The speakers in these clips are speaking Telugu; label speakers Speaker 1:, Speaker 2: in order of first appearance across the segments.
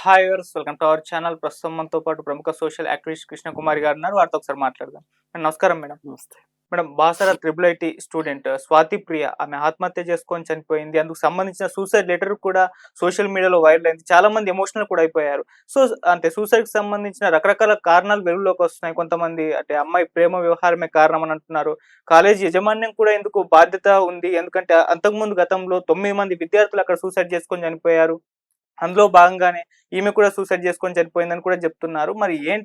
Speaker 1: Hi viewers, welcome to our channel. ప్రస్తుతం మనతో పాటు ప్రముఖ సోషల్ యాక్టివిస్ట్ కృష్ణకుమారి గారు ఉన్నారు. వారితో ఒకసారి మాట్లాడదాం. మేడం, నమస్కారం మేడం.
Speaker 2: నమస్తే.
Speaker 1: Madam, Basara triple IT student Swathi Priya ఆమె ఆత్మహత్య చేసుకొని చనిపోయింది. అందుకు సంబంధించిన సూసైడ్ లెటర్ కూడా సోషల్ మీడియాలో వైరల్ అయింది. చాలా మంది ఎమోషనల్ కూడా అయిపోయారు. సో అంటే సూసైడ్ కి సంబంధించిన రకరకాల కారణాలు వెలుగులోకి వస్తున్నాయి. కొంతమంది అంటే అమ్మాయి ప్రేమ వ్యవహారమే కారణం అని అంటున్నారు. కాలేజీ యాజమాన్యం కూడా ఎందుకు బాధ్యత ఉంది, ఎందుకంటే అంతకుముందు గతంలో 9 మంది విద్యార్థులు అక్కడ సూసైడ్ చేసుకొని చనిపోయారు. అందులో భాగంగానే ఈమె కూడా సూసైడ్ చేసుకొని చనిపోయిందని కూడా చెప్తున్నారు. మరి ఏం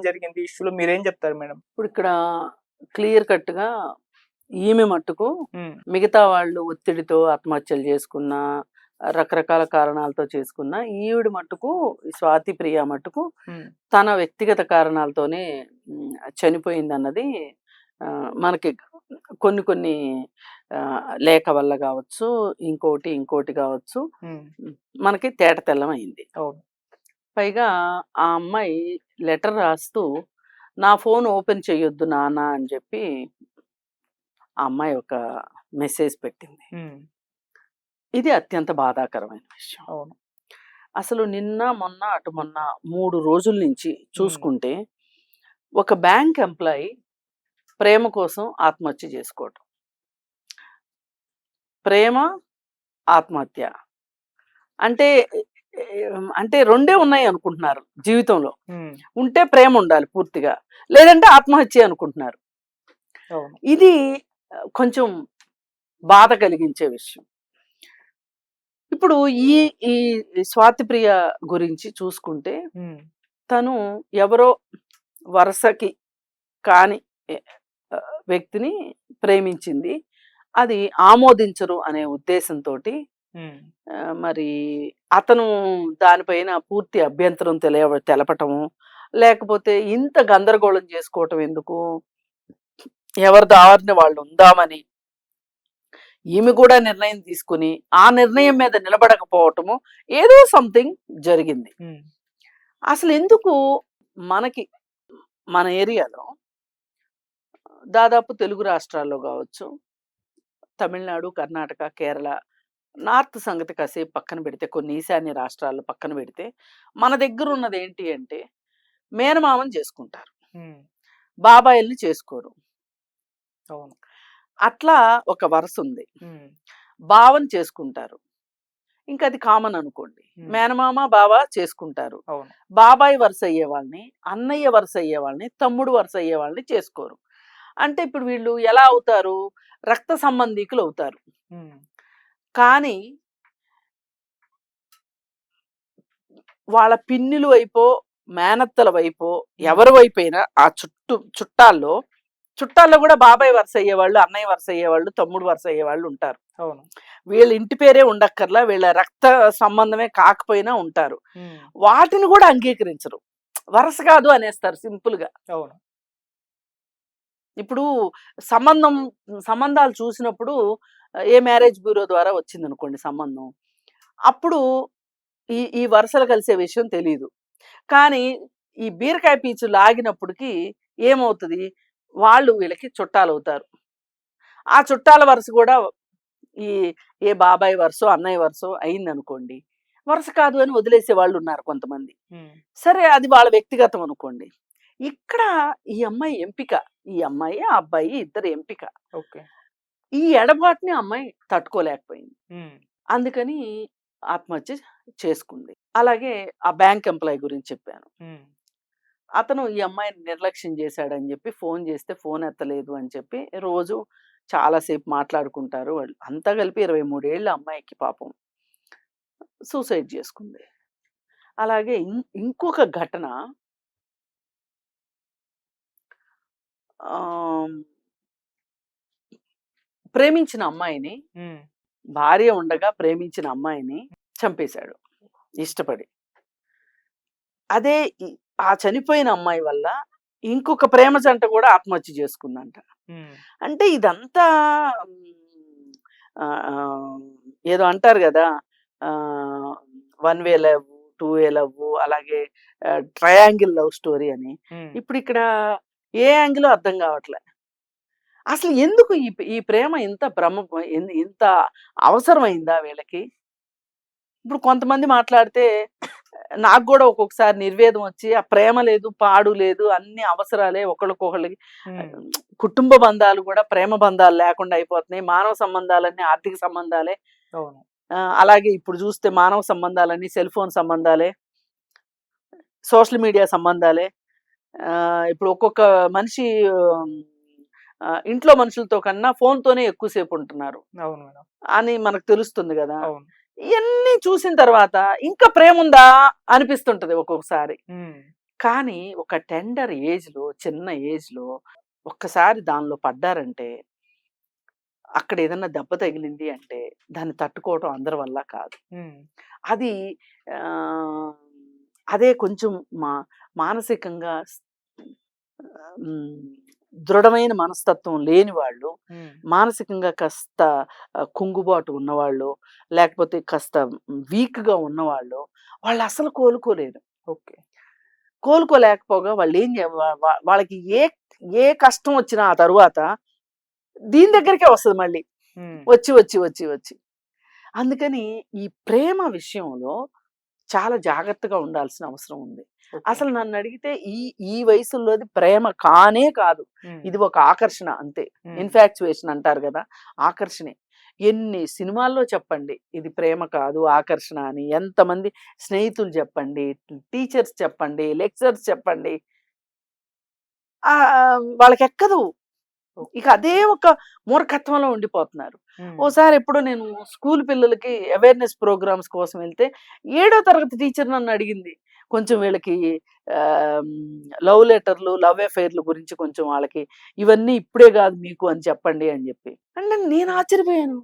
Speaker 1: జరిగింది ఈ ఇష్యూలో, మీరేం చెప్తారు మేడం?
Speaker 2: ఇప్పుడు ఇక్కడ క్లియర్ కట్‌గా ఈమె మట్టుకు
Speaker 1: హ్మ్.
Speaker 2: మిగతా వాళ్ళు ఒత్తిడితో ఆత్మహత్యలు చేసుకున్నా, రకరకాల కారణాలతో చేసుకున్నా, ఈవిడ మట్టుకు స్వాతి ప్రియ మట్టుకు
Speaker 1: హ్మ్.
Speaker 2: తన వ్యక్తిగత కారణాలతోనే చనిపోయిందన్నది మనకి కొన్ని కొన్ని లేఖ వల్ల కావచ్చు, ఇంకోటి కావచ్చు,
Speaker 1: హ్మ్.
Speaker 2: మనకి తేటతెల్లమయింది.
Speaker 1: అవును.
Speaker 2: పైగా ఆ అమ్మాయి లెటర్ రాస్తూ నా ఫోన్ ఓపెన్ చెయ్యొద్దు నాన్న అని చెప్పి ఆ అమ్మాయి ఒక మెసేజ్ పెట్టింది.
Speaker 1: హ్మ్.
Speaker 2: ఇది అత్యంత బాధాకరమైన విషయం.
Speaker 1: అవును.
Speaker 2: అసలు నిన్న మొన్న అటు మొన్న 3 రోజుల నుంచి
Speaker 1: హ్మ్.
Speaker 2: చూసుకుంటే ఒక బ్యాంక్ ఎంప్లాయీ ప్రేమ కోసం ఆత్మహత్య చేసుకోవటం. ప్రేమ, ఆత్మహత్య. అంటే అంటే రెండే ఉన్నాయి అనుకుంటున్నారు జీవితంలో.
Speaker 1: హ్మ్.
Speaker 2: ఉంటే ప్రేమ ఉండాలి పూర్తిగా. లేదంటే ఆత్మహత్య అనుకుంటున్నారు.
Speaker 1: అవును.
Speaker 2: ఇది కొంచెం బాధ కలిగించే విషయం. ఇప్పుడు ఈ ఈ స్వాతి ప్రియ గురించి చూసుకుంటే,
Speaker 1: హ్మ్.
Speaker 2: తను ఎవరో వరసకి కాని ఎ వ్యక్తిని ప్రేమించింది. అది ఆమోదించరు అనే ఉద్దేశంతోటి
Speaker 1: హ్మ్.
Speaker 2: మరి అతను దానిపైన పూర్తి అభ్యంతరం తెలపటము, లేకపోతే ఇంత గందరగోళం చేసుకోవటం ఎందుకు? ఎవరి దారిన వాళ్ళు ఉందామని ఈమె కూడా నిర్ణయం తీసుకుని, ఆ నిర్ణయం మీద నిలబడకపోవటము, ఏదో సంథింగ్ జరిగింది.
Speaker 1: హ్మ్.
Speaker 2: అసలెందుకు మనకి మన ఏరియాలో దాదాపు తెలుగు రాష్ట్రాల్లో గావచ్చు, తమిళనాడు, కర్ణాటక, కేరళ, నార్త్ సంగతి కాసేపు పక్కన పెడితే, కొన్ని ఈశాన్య రాష్ట్రాలు పక్కన పెడితే, మన దగ్గరున్నదేంటి అంటే, మేనమామని చేసుకుంటారు.
Speaker 1: హ్మ్.
Speaker 2: బాబాయిల్ని చేసుకోరు.
Speaker 1: అవును.
Speaker 2: అట్లా ఒక వరసుంది.
Speaker 1: హ్మ్.
Speaker 2: బావని చేసుకుంటారు. ఇంకది కామన్ అనుకోండి.
Speaker 1: హ్మ్.
Speaker 2: మేనమామ, బావ చేసుకుంటారు.
Speaker 1: అవును.
Speaker 2: బాబాయి వరుస అయ్యే వాళ్ళని, అన్నయ్య వరుస అయ్యే వాళ్ళని, తమ్ముడు వరుస అయ్యే వాళ్ళని చేసుకోరు. అంటే ఇప్పుడు వీళ్ళు ఎలా అవుతారు? రక్త సంబంధీకులవుతారు.
Speaker 1: హ్మ్.
Speaker 2: కానీ వాళ్ళ పిన్నిల వైపో, మేనత్తల వైపో,
Speaker 1: హ్మ్.
Speaker 2: ఎవరి వైపైనా ఆ చుట్టాల్లో గూడా బాబాయి వరుస అయ్యేవాళ్ళు, అన్నయ్య వరుస అయ్యేవాళ్ళు, తమ్ముడు వరుస అయ్యేవాళ్ళు ఉంటారు.
Speaker 1: అవును.
Speaker 2: వీళ్ళ ఇంటి పేరే ఉండక్కర్లా, వీళ్ళ రక్త సంబంధమే కాకపోయినా ఉంటారు.
Speaker 1: హ్మ్.
Speaker 2: వాటిని గూడా అంగీకరించరు. వరస కాదు అనేస్తారు సింపుల్‌గా.
Speaker 1: అవును.
Speaker 2: ఇప్పుడు సంబంధం సంబంధాలు చూసినప్పుడు ఏ మ్యారేజ్ బ్యూరో ద్వారా వచ్చిందనుకోండి సంబంధం. అప్పుడు ఈ వరుసలు కలిసే విషయం తెలీదు. కానీ ఈ బీరకాయ పీచు లాగినప్పటికి ఏమవుతది? వాళ్ళు వీళ్ళకి చుట్టాలవుతారు. ఆ చుట్టాల వరుస గూడా ఈ ఏ బాబాయ్ వరుసో, అన్నయ్య వరుసో అయిందనుకోండి. వరుస కాదు అని వదిలేసే వాళ్ళున్నారు కొంతమంది.
Speaker 1: హ్మ్.
Speaker 2: సరే అది వాళ్ళ వ్యక్తిగతం అనుకోండి. ఇక్కడ ఈ అమ్మాయి ఎంపిక. ఈ అమ్మాయి, ఆ అబ్బాయి ఇద్దరి ఎంపిక.
Speaker 1: ఓకే.
Speaker 2: ఈ ఎడబాటుని ఆ అమ్మాయి తట్టుకోలేకపోయింది.
Speaker 1: హ్మ్.
Speaker 2: అందుకని ఆత్మహత్య చేసుకుంది. అలాగే ఆ బ్యాంక్ ఎంప్లాయీ గురించి చెప్పాను.
Speaker 1: హ్మ్.
Speaker 2: అతను ఈ అమ్మాయిని నిర్లక్ష్యం చేశాడని చెప్పి ఫోన్ చేస్తే ఫోన్ ఎత్తలేదు అని చెప్పి రోజు చాలా సేపు మాట్లాడుకుంటారు వాళ్ళు. అంతా కలిపి 23 ఏళ్ల అమ్మాయికి పాపం సూసైడ్ చేసుకుంది. అలాగే ఇంకొక ఘటన ఆహ్, ప్రేమించిన అమ్మాయిని,
Speaker 1: హ్మ్.
Speaker 2: భార్య ఉండగా ప్రేమించిన అమ్మాయిని చంపేశాడు ఇష్టపడి. అదే ఈ ఆ చనిపోయిన అమ్మాయి వల్ల ఇంకొక ప్రేమ జంట కూడా ఆత్మహత్య చేసుకుందంట.
Speaker 1: హ్మ్.
Speaker 2: అంటే ఇదంతా హ్మ్, ఆహ్, ఏదో అంటారు గదా! ఆహ్, one way love, two way love అలాగే ట్రయాంగిల్ లవ్ స్టోరీ అని.
Speaker 1: హ్మ్.
Speaker 2: ఇప్పుడిక్కడ ఏ యాంగిలో అర్థం గావట్లే. అసలు ఎందుకు ఈ ప్రేమ ఇంత ఇంత అవసరమైందా వీళ్ళకి? ఇప్పుడు కొంతమంది మాట్లాడితే నాకు కూడా ఒక్కొక్కసారి నిర్వేదం వచ్చి ఆ ప్రేమ లేదు, పాడు లేదు, అన్ని అవసరాలే ఒకళ్ళకొకళ్ళకి. కుటుంబ బంధాలు కూడా ప్రేమ బంధాలు లేకుండా అయిపోతున్నాయి. మానవ సంబంధాలన్నీ ఆర్థిక సంబంధాలే.
Speaker 1: అవును.
Speaker 2: అలాగే ఇప్పుడు చూస్తే మానవ సంబంధాలన్నీ సెల్ ఫోన్ సంబంధాలే, సోషల్ మీడియా సంబంధాలే. ఇప్పుడు ఒక్కొక్క మనిషి ఇంట్లో మనుషులతో కన్నా ఫోన్‌తోనే ఎక్కువసేపు ఉంటున్నారు
Speaker 1: అవును మేడం.
Speaker 2: అని మనకు తెలుస్తుంది గదా!
Speaker 1: అవును.
Speaker 2: ఇయన్నీ చూసిన తర్వాత ఇంకా ప్రేముందా అనిపిస్తుంటది ఒక్కొక్కసారి.
Speaker 1: హ్మ్.
Speaker 2: కానీ ఒక టెండర్ ఏజ్‌లో, చిన్న ఏజ్‌లో ఒక్కసారి దానిలో పడ్డారంటే, అక్కడ ఏదన్నా దెబ్బ తగిలింది అంటే, దాన్ని తట్టుకోవటం అందరి వల్ల కాదు.
Speaker 1: హ్మ్.
Speaker 2: అది ఆహ్, అదే కొంచెం మా మానసికంగా హ్మ్. దృఢమైన మనస్తత్వం లేని వాళ్ళు,
Speaker 1: హ్మ్.
Speaker 2: మానసికంగా కాస్త కుంగుబాటు ఉన్నవాళ్ళు, లేకపోతే కాస్త వీక్‌గా ఉన్నవాళ్ళు, వాళ్ళసలు కోలుకోలేరు.
Speaker 1: ఓకే.
Speaker 2: కోలుకోలేకపోగా వాళ్ళేం జే వా వా వాళ్ళకి ఏ ఏ కష్టం వచ్చినా ఆ తరువాత దీని దగ్గరికే వస్తది మళ్ళీ.
Speaker 1: హ్మ్.
Speaker 2: వచ్చి, వచ్చి, వచ్చి, వచ్చి. అందుకని ఈ ప్రేమ విషయంలో చాలా జాగ్రత్తగా ఉండాల్సిన అవసరం ఉంది.
Speaker 1: ఓకే.
Speaker 2: అసలు నన్నడిగితే ఈ ఈ వయసుల్లోది ప్రేమ కానే కాదు.
Speaker 1: హ్మ్.
Speaker 2: ఇది ఒక ఆకర్షణ అంతే.
Speaker 1: హ్మ్.
Speaker 2: ఇన్‌ఫాక్చుయేషన్ అంటారు గదా! ఆకర్షణే. ఎన్ని సినిమాల్లో చెప్పండి. ఇది ప్రేమ కాదు ఆకర్షణ అని. ఎంతమంది స్నేహితులు చెప్పండి, టీచర్స్ చెప్పండి, లెక్చరర్స్ చెప్పండి. వాళ్ళకెక్కదు.
Speaker 1: ఓకే.
Speaker 2: ఇక అదే ఒక మూర్ఖత్వంలో ఉండిపోతున్నారు.
Speaker 1: హ్మ్.
Speaker 2: ఓసారి ఎప్పుడో నేను స్కూల్ పిల్లలకి అవేర్‌నెస్ ప్రోగ్రామ్స్ కోసం వెళ్తే, ఏడో తరగతి టీచర్ నన్నడిగింది. కొంచెం వీళ్ళకి ఆహ్, లవ్ లెటర్‌లు, లవ్ అఫెయిర్‌ల గురించి కొంచెం వాళ్ళకి ఇవన్నీ ఇప్పుడే గాదు మీకు అని చెప్పండి అని జెప్పి. అంటే నేను ఆశ్చర్యపోయాను.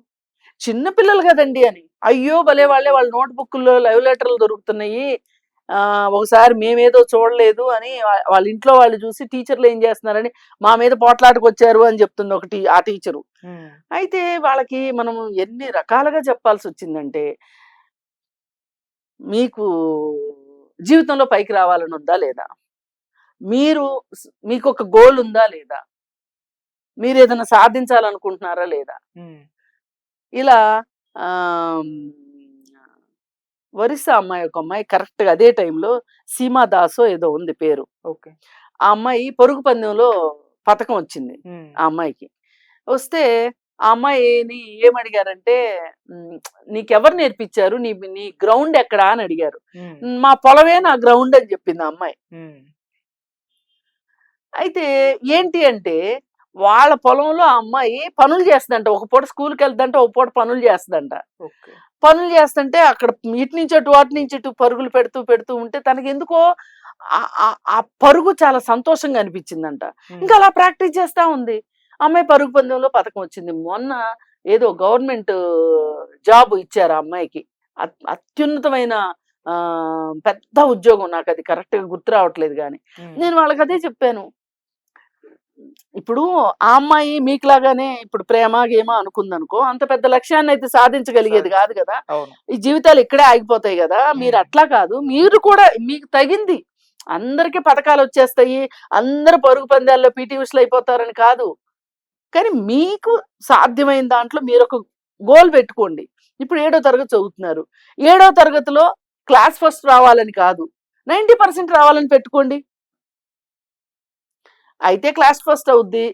Speaker 2: చిన్న పిల్లలు గదండీ అని. అయ్యో! భలే వాళ్ళే వాళ్ళ నోట్ బుక్కుల్లో లవ్ లెటర్‌లు దొరుకుతున్నాయి. ఒకసారి మేమేదో చూడలేదు అని వాళ్ళ ఇంట్లో వాళ్ళు చూసి టీచర్‌లు ఏం జేస్తున్నారని మా మీద పోట్లాటకొచ్చారు అని జెప్తుంది ఆ టీచరు.
Speaker 1: హ్మ్.
Speaker 2: అయితే వాళ్ళకి మనం ఎన్ని రకాలుగా చెప్పాల్సొచ్చిందంటే, మీకు జీవితంలో పైకి రావాలని ఉందా లేదా? మీరు మీకొక గోల్ ఉందా లేదా? మీరేదైనా సాధించాలనుకుంటున్నారా లేదా?
Speaker 1: హ్మ్.
Speaker 2: ఇలా ఆహ్, ఒరిస్సా అమ్మాయి ఒక అమ్మాయి కరెక్ట్‌గా అదే టైంలో సీమా దాసో ఏదో ఉంది పేరు.
Speaker 1: ఓకే.
Speaker 2: ఆ అమ్మాయి పరుగు పందెంలో పతకం వచ్చింది.
Speaker 1: హ్మ్.
Speaker 2: ఆ అమ్మాయికి. వస్తే ఆ అమ్మాయిని ఏమడిగారంటే హ్మ్. "నీకెవరు నేర్పించారు? నీ నీ గ్రౌండ్ ఎక్కడ?" అని అడిగారు.
Speaker 1: హ్మ్.
Speaker 2: "మా పొలమే నా గ్రౌండ్" అని చెప్పింది ఆ అమ్మాయి.
Speaker 1: హ్మ్.
Speaker 2: అయితే ఏంటి అంటే వాళ్ళ పొలంలో ఆ అమ్మాయి పనులు చేస్తదంట. ఒక పూట స్కూలుకెళ్తదంట, ఒక పూట పనులు చేస్తదంట.
Speaker 1: ఓకే.
Speaker 2: పనులు చేస్తుంటే అక్కడ ఇటు నుంచి అటు, అటు నుంచి ఇటు పరుగులు పెడుతూ, పెడుతూ ఉంటే తనకెందుకో ఆ పరుగు చాలా సంతోషంగా అనిపించిందంట. ఇంకా
Speaker 1: హ్మ్.
Speaker 2: అలా ప్రాక్టీస్ చేస్తా ఉంది. అమ్మాయి పరుగు పందెంలో పతకం వచ్చింది. మొన్న ఏదో గవర్నమెంట్ జాబ్ ఇచ్చారు ఆ అమ్మాయికి. అత్యున్నతమైన పెద్ద ఉద్యోగం. నాకది కరెక్ట్‌గా గుర్తు రావట్లేదు గానీ.
Speaker 1: హ్మ్.
Speaker 2: నేను వాళ్ళకదే చెప్పాను. ఇప్పుడు ఆ అమ్మాయి మీకులాగానే ఇప్పుడు ప్రేమ, గీమ అనుకుందనుకో, అంత పెద్ద లక్ష్యాన్నయితే సాధించగలిగేది గాదు గదా!
Speaker 1: అవును.
Speaker 2: ఈ జీవితాలు ఇక్కడే ఆగిపోతాయి గదా!
Speaker 1: హ్మ్.
Speaker 2: మీరట్లా కాదు. మీరు కూడా మీకు తగింది. అందరికి పతకాలొచ్చేస్తాయి. అందరూ పరుగు పందాల్లో పీటీ ఉషలయిపోతారని కాదు. కానీ మీకు సాధ్యమైన దాంట్లో మీరొక గోల్ పెట్టుకోండి. ఇప్పుడు ఏడో తరగతి చదువుతున్నారు. ఏడో తరగతిలో క్లాస్ ఫస్ట్ రావాలని కాదు. 90% రావాలని పెట్టుకోండి. అయితే క్లాస్ ఫస్ట్ అవుద్ది.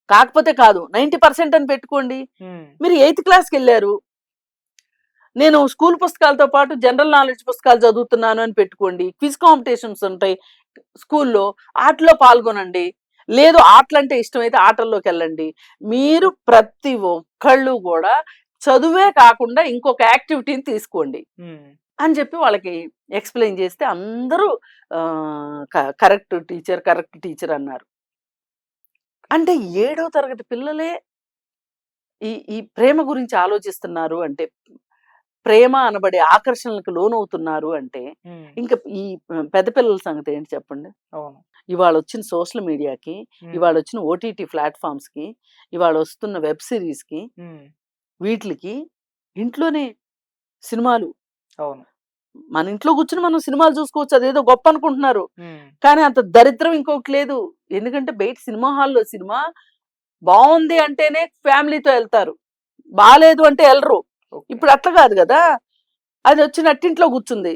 Speaker 2: కాకపోతే కాదు. 90% అని పెట్టుకోండి.
Speaker 1: హ్మ్.
Speaker 2: మీరు ఎయిత్ క్లాస్‌కెళ్లారు. నేను స్కూల్ పుస్తకాలతో పాటు జనరల్ నాలెడ్జ్ పుస్తకాలు చదువుతున్నాను అని పెట్టుకోండి. క్విజ్ కాంపిటీషన్స్ ఉంటాయి స్కూల్‌లో. ఆటిలో పాల్గొనండి. లేదు ఆటలంటే ఇష్టమైతే ఆటల్లోకెళ్ళండి. మీరు ప్రతి ఒక్కళ్ళు గూడా చదువే కాకుండా ఇంకొక యాక్టివిటీని తీసుకోండి
Speaker 1: హ్మ్.
Speaker 2: అని చెప్పి వాళ్ళకి ఎక్స్‌ప్లెయిన్ చేస్తే అందరూ ఆహ్, క కరెక్ట్ టీచర్ అన్నారు. అంటే ఏడో తరగతి పిల్లలే ఈ ప్రేమ గురించి ఆలోచిస్తున్నారు అంటే, ప్రేమ అనబడే ఆకర్షణలకు లోనవుతున్నారు అంటే,
Speaker 1: హ్మ్.
Speaker 2: ఇంక ఈ పెద్ద పిల్లల సంగతి ఏంటి చెప్పండి?
Speaker 1: అవును.
Speaker 2: ఇవాళొచ్చిన సోషల్ మీడియాకి,
Speaker 1: హ్మ్.
Speaker 2: ఇవాళొచ్చిన ఓటీటీ ప్లాట్‌ఫార్మ్స్‌కి, ఇవాళొస్తున్న వెబ్ సీరీస్‌కి,
Speaker 1: హ్మ్.
Speaker 2: వీట్లికి ఇంట్లోనే సినిమాలు.
Speaker 1: అవును.
Speaker 2: మన ఇంట్లో కూర్చొని మనం సినిమాలు చూసుకోవచ్చు. అదేదో గొప్ప అనుకుంటున్నారు.
Speaker 1: హ్మ్.
Speaker 2: కానీ అంత దరిద్రం ఇంకొకటి లేదు. ఎందుకంటే బయట సినిమా హాల్‌లో సినిమా బావుంది అంటేనే ఫ్యామిలీతో ఎళ్తారు. బాలేదు అంటే ఎళ్ళరు.
Speaker 1: ఓకే.
Speaker 2: ఇప్పుడు అట్లా కాదు గదా! అది వచ్చి నట్టింట్లో కూర్చుంది.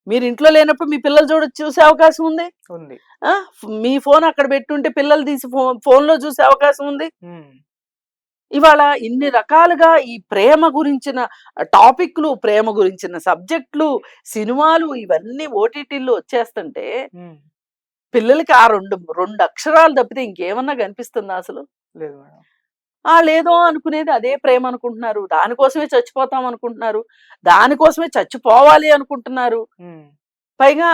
Speaker 2: మీరు ఇంట్లో లేనప్పుడు మీ పిల్లలు చూసే అవకాశం ఉంది.
Speaker 1: ఉంది.
Speaker 2: మీ ఫోన్ అక్కడ పెట్టుంటే పిల్లలు తీసి ఫోన్లో చూసే అవకాశం ఉంది. ఇవాళ ఇన్ని రకాలుగా ఈ ప్రేమ గురించిన టాపిక్లు, ప్రేమ గురించిన సబ్జెక్టులు, సినిమాలు ఇవన్నీ ఓటీటీల్లో వచ్చేస్తుంటే పిల్లలకి ఆ రెండు అక్షరాలు తప్పితే ఇంకేమన్నా కనిపిస్తుందా అసలు?
Speaker 1: లేదు మేడం.
Speaker 2: లేదో అనుకునేది అదే ప్రేమ అనుకుంటున్నారు. దానికోసమే చచ్చిపోతాం అనుకుంటున్నారు. దానికోసమే చచ్చిపోవాలి అనుకుంటున్నారు. పైగా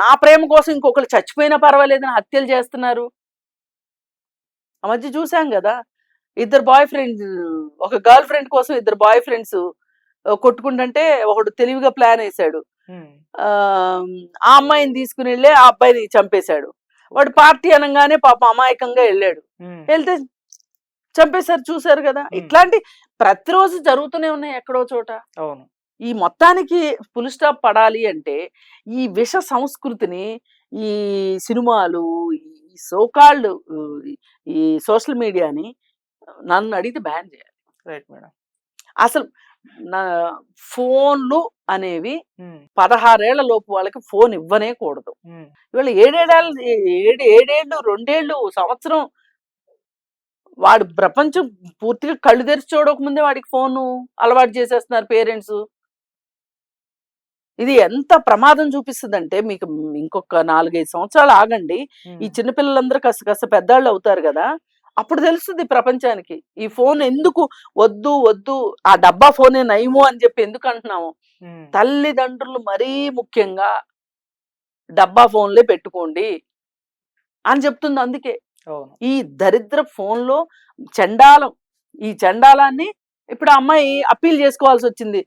Speaker 2: నా ప్రేమ కోసం ఇంకొకరు చచ్చిపోయినా పర్వాలేదని హత్యలు చేస్తున్నారు. ఆ మధ్య చూసాం కదా, ఇద్దరు బాయ్ ఫ్రెండ్స్, ఒక గర్ల్ ఫ్రెండ్ కోసం ఇద్దరు బాయ్ ఫ్రెండ్స్ కొట్టుకుంటుంటే ఒకడు తెలివిగా ప్లాన్ వేశాడు. ఆ అమ్మాయిని తీసుకుని వెళ్ళి ఆ అబ్బాయిని చంపేశాడు. వాడు పార్టీ అనగానే పాప అమాయకంగా వెళ్ళాడు. వెళ్తే చంపేశారు. చూశారు కదా, ఇట్లాంటి ప్రతిరోజు జరుగుతూనే ఉన్నాయి ఎక్కడో చోట.
Speaker 1: అవును.
Speaker 2: ఈ మొత్తానికి ఫుల్ స్టాప్ పడాలి అంటే ఈ విష సంస్కృతిని, ఈ సినిమాలు, ఈ సోకాల్డ్ ఈ సోషల్ మీడియాని నన్ను అడిగితే బ్యాన్ చేయాలి.
Speaker 1: Right madam.
Speaker 2: అసలు నా ఫోన్లు అనేవి 16 ఏళ్ల లోపు వాళ్ళకి ఫోన్ ఇవ్వనే కూడదు. ఇవాళ 7 2 సంవత్సరం వాడు ప్రపంచం పూర్తిగా కళ్ళు తెరిచి చూడకముందే వాడికి ఫోను అలవాటు చేసేస్తున్నారు పేరెంట్స్. ఇది ఎంత ప్రమాదం చూపిస్తుందంటే, మీకు ఇంకొక 4-5 సంవత్సరాలు ఆగండి, ఈ చిన్నపిల్లలందరూ కాస్త పెద్దాళ్ళు అవుతారు కదా, అప్పుడు తెలుస్తుంది ప్రపంచానికి ఈ ఫోన్ ఎందుకు వద్దు వద్దు, ఆ డబ్బా ఫోనే నయము అని చెప్పి ఎందుకు అంటున్నాము. తల్లిదండ్రులు మరీ ముఖ్యంగా డబ్బా ఫోన్లే పెట్టుకోండి అని చెప్తుంది. అందుకే ఈ దరిద్ర ఫోన్లో చండాలం, ఈ చండాలాన్ని ఇప్పుడు ఆ అమ్మాయి అప్పీల్ చేసుకోవాల్సి వచ్చింది.